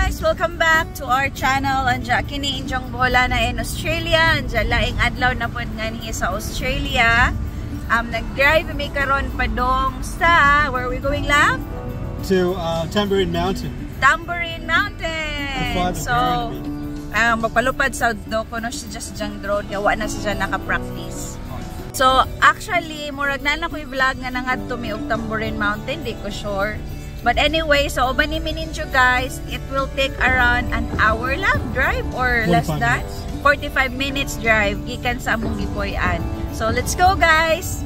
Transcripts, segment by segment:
guys! Welcome back to our channel. Anja kini inyong bola na in Australia. Anja laing adlaw na pod nga niya sa Australia. Nag-drive mi karon padong sa where are we going, Lab? To Tamborine Mountain. Tamborine Mountain. So magpalupad sa do kuno siya just jang drone kaya wa na siya naka-practice. So actually murag na ko i-vlog nga nangadto mi og Tamborine Mountain, di ko sure. But anyway, so oban ni Mininjo guys, it will take around an hour lang drive or less than 45 minutes drive gikan sa among gipuy-an. So let's go guys.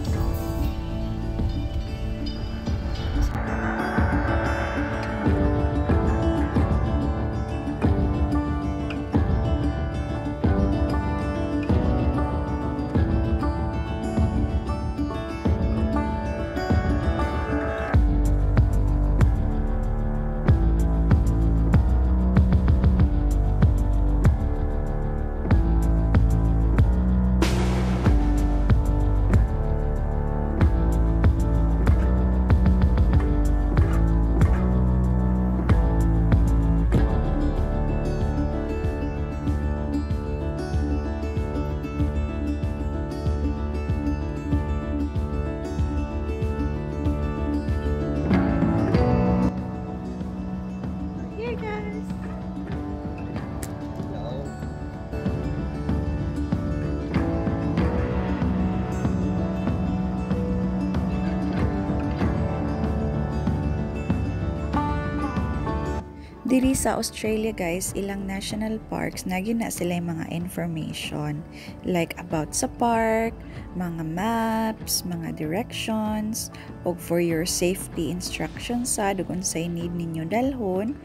Diri sa Australia guys, ilang national parks nagyan na sila yung mga information like about sa park, mga maps, mga directions, og for your safety instructions sa unsay need ninyo dalhon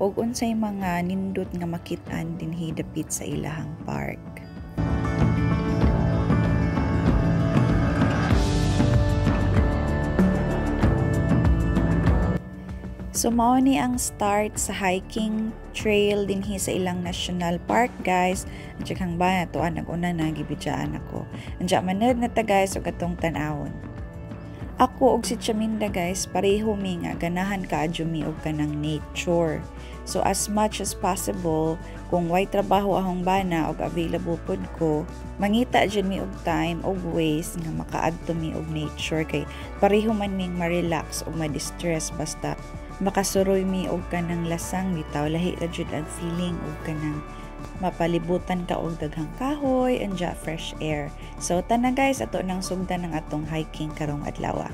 og unsay mga nindot nga makit-an dinhi dapit sa ilahang park. So mao ni ang start sa hiking trail dinhi sa ilang national park guys. Andiya kang ba na to nag-una na gibidyaan ako. Andiya manad na ta guys og atong tan-awon. Ako og si Chaminda guys, pareho mi nga ganahan kaadyo mi og kanang nature. So as much as possible, kung way trabaho ahong bana og available pod ko, mangita dyan mi og time og ways nga makaadto mi og nature kay pareho man ming ma-relax og ma-distress basta makasuroy mi og kanang lasang bitaw lahi ra jud ang feeling og kanang mapalibutan ka og daghang kahoy and fresh air. So tana guys, ato nang sugdan ng atong hiking karong adlaw.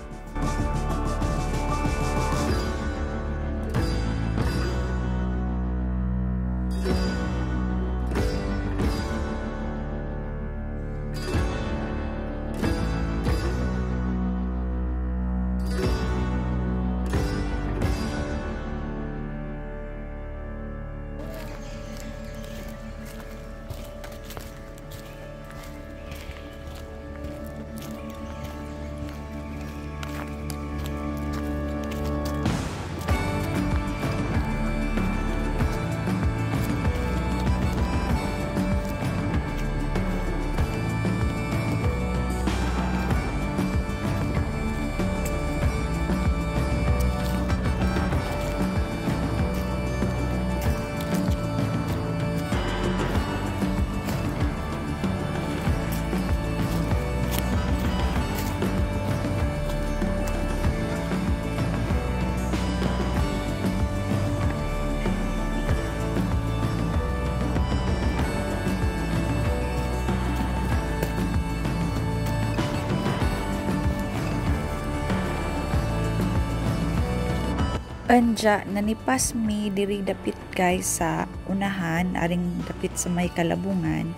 Anja, nanipas mi diri dapit guys sa unahan, aring dapit sa may kalabungan.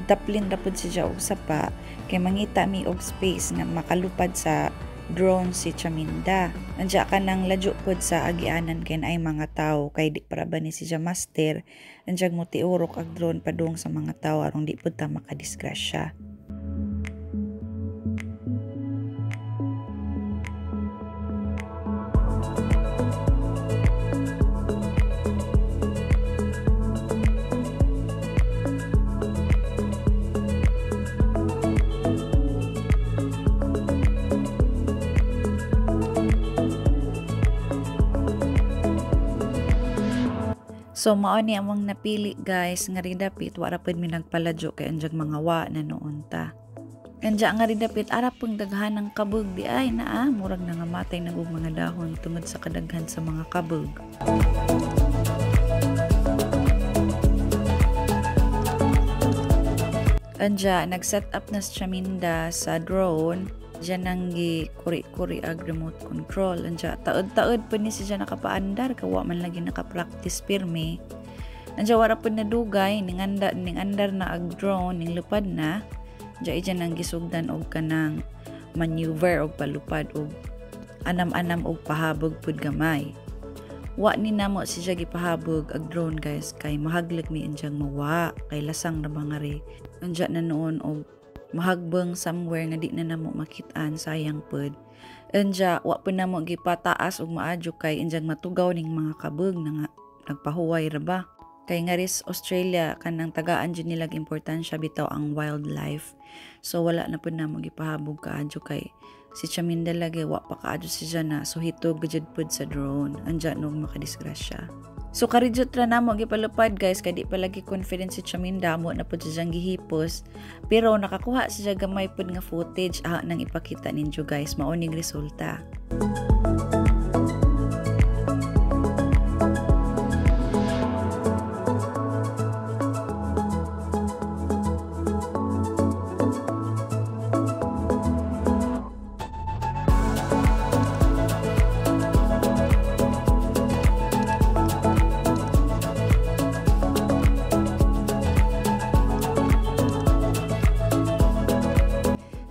Daplin rapod siya og sapa, kay mangita mi og space nga makalupad sa drone si Chaminda. Anja ka nang ladyo pod sa agianan kay ay mga tao, kay di para ba ni siya master. Anja mo tiurok ag drone padung sa mga tao aron di pod ta makadisgrasya. So mao ni among napili guys nga rin dapit wala pud mi nagpaladyo kay anjag mga wa na noon ta. Kanja nga rin dapit ara pang daghan ng kabog di ay naa murag na nga matay na og mga dahon tungod sa kadaghan sa mga kabog. Anja nag-set up na si Chaminda sa drone. Diyan nang kuri-kuri ag remote control. Anja taod-taod po ni siya nakapaandar kawa man lagi nakapractice pirmi. Anja wala po nadugay ning andar na ag drone ning lupad na. Diyan nang gisugdan og kanang maneuver og palupad og anam-anam og pahabog pud gamay. Wa ni namo siya gipahabog ag drone guys kay mahaglag mi anjang mawa kay lasang ra mga re. Anja na noon og mahagbang somewhere nga di na namo makitaan sayang pud. Anja wa pa namo gipataas og maadyo kay injang matugaw ning mga kabog nga nagpahuway ra ba. Kay nga ris Australia kanang tagaan jud nila importansya bitaw ang wildlife. So wala na pud namo gipahabog kaadyo kay si Chaminda lagi wa pa kaadyo siya na so hitog gud pud sa drone. Anja no makadisgrasya. So karidjot ra namo gipalupad guys kay di pa lagi confident si Chaminda mo na pud siyang gihipos pero nakakuha siya gamay pud nga footage nang ipakita ninyo guys mao ning resulta.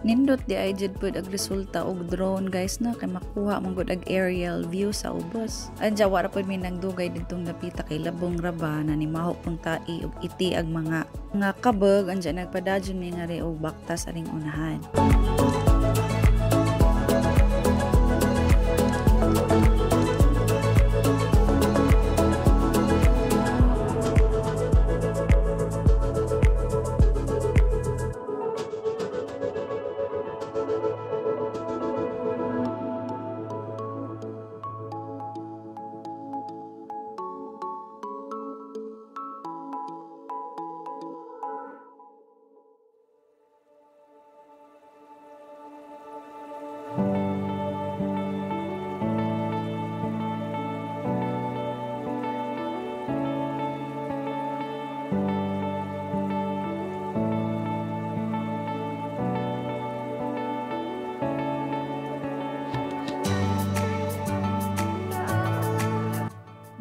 Nindot di ay jud pud ag resulta og drone guys no kay makuha man gud ag aerial view sa ubos. Anja wala pud mi nagdugay didtong napita kay labong raba na ni maho pung tai og iti ag mga kabog anja nagpadadyon mi nga re og baktas aring unahan.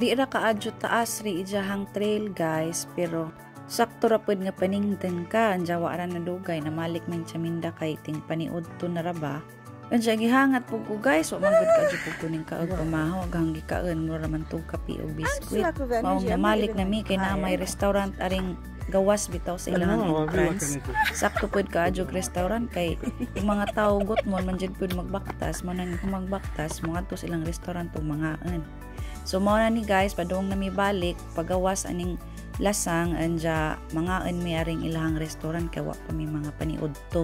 Di ra kaadyo taas ri ijahang trail guys pero sakto ra pud nga paningden ka anja wa ra nadugay na malik man Chaminda kay ting paniudto na ra ba. Anja gihangat pug ko guys wa man gud kaadyo pug kuning kaog pamahaw gang gikaon mo ra man tug kape og biskwit. Mao nga malik na mi kay na may restaurant aring gawas bitaw sa ilang entrance. Sakto pud kaadyo restaurant kay yung mga tawo gutmon man jud pud magbaktas mo nang magbaktas mo adto sa ilang restaurant ug mangaan. So mao na ni guys padung na mi balik pagawas aning lasang anja mangaan mi aring ilahang restaurant kay wa pa mi mga paniudto.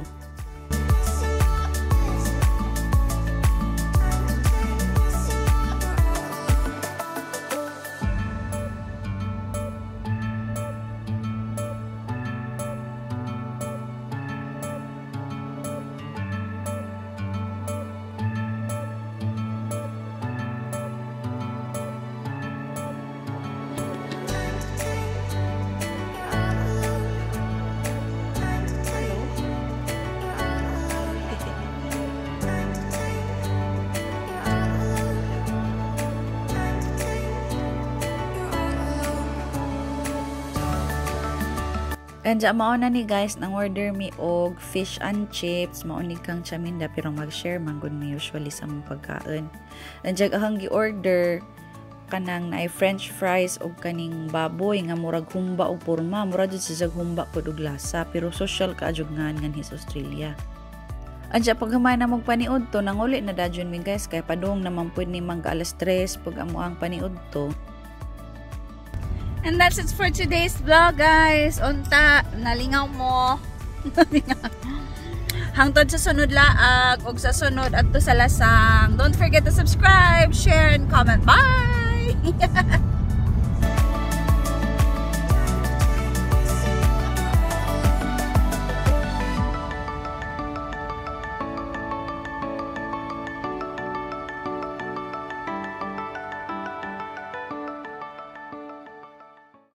Kanja mao na ni guys nang order mi og fish and chips mao ni kang Chaminda pero mag-share man gud mi usually sa mong pagkaon. Anjag ahang gi-order kanang naay french fries og kaning baboy nga murag humba og porma murag jud sa humba pud og lasa pero social kaadjog ngan his Australia. Anja paghamay na mong paniudto nanguli na dadyon mi guys kay padung naman pud ni mangga alas 3 pag amo ang paniudto. And that's it for today's vlog guys. Unta, nalingaw mo. Hangtod sa sunod laag og sa sunod adto sa lasang. Don't forget to subscribe, share, and comment. Bye!